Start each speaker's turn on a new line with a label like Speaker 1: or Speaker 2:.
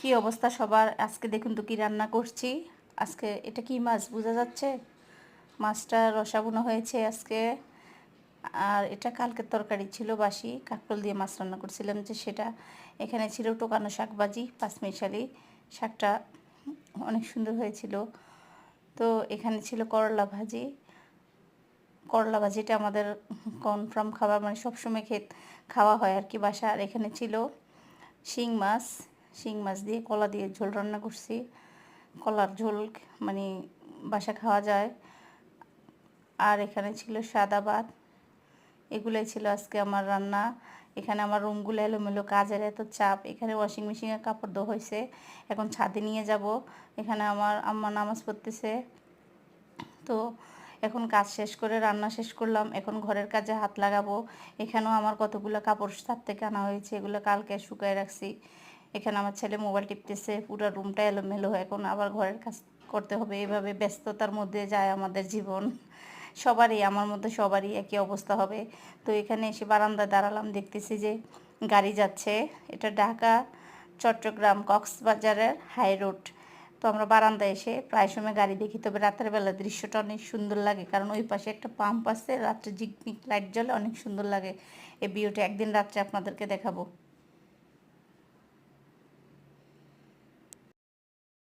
Speaker 1: কি অবস্থা সবার? আজকে দেখুন তো কি রান্না করছি। আজকে এটা কি মাছ বোঝা যাচ্ছে? মাছটা রসা বোনা হয়েছে আজকে। আর এটা কালকের তরকারি ছিল, বাসি কাঁকরোল দিয়ে মাছ রান্না করছিলাম যে সেটা। এখানে ছিল টোকানো শাক ভাজি, পাঁচমিশালি শাকটা অনেক সুন্দর হয়েছিল। তো এখানে ছিল করলা ভাজি। করলা ভাজিটা আমাদের কনফার্ম খাবার, মানে সবসময় খাওয়া হয় আর কি বাসা। আর এখানে ছিল শিং মাছ। শিং মাছ দিয়ে কলা দিয়ে ঝোল রান্না করছি। কলার ঝোল মানে বাসা খাওয়া যায়। আর এখানে ছিল সাদা ভাত। এগুলোই ছিল আজকে আমার রান্না। এখানে আমার রুমগুলো এলোমেলো, কাজের এত চাপ। এখানে ওয়াশিং মেশিনে কাপড় ধোয়া হয়েছে, এখন ছাদে নিয়ে যাব। এখানে আমার আম্মা নামাজ পড়তেছে। তো এখন কাজ শেষ করে রান্না শেষ করলাম, এখন ঘরের কাজে হাত লাগাবো। এখানেও আমার কতগুলো কাপড় ছাদ থেকে আনা হয়েছে, এগুলো কালকে শুকায় রাখছি। এখানে আমার ছেলে মোবাইল টিপতেছে, পুরো রুমটা এলোমেলো। এখন আবার ঘরের কাজ করতে হবে। এভাবে ব্যস্ততার মধ্যে যায় আমাদের জীবন সবারই, আমার মধ্যে সবারই একই অবস্থা হবে। তো এখানে এসে বারান্দায় দাঁড়ালাম, দেখতেছি যে গাড়ি যাচ্ছে। এটা ঢাকা চট্টগ্রাম কক্সবাজারের হাই রোড। তো আমরা বারান্দায় এসে প্রায় সময় গাড়ি দেখি, তবে রাতের বেলা দৃশ্যটা অনেক সুন্দর লাগে, কারণ ওই পাশে একটা পাম্প আছে, রাত্রে ঝিকমিক লাইট জ্বলে, অনেক সুন্দর লাগে। এই ভিউটা একদিন রাত্রে আপনাদেরকে দেখাবো।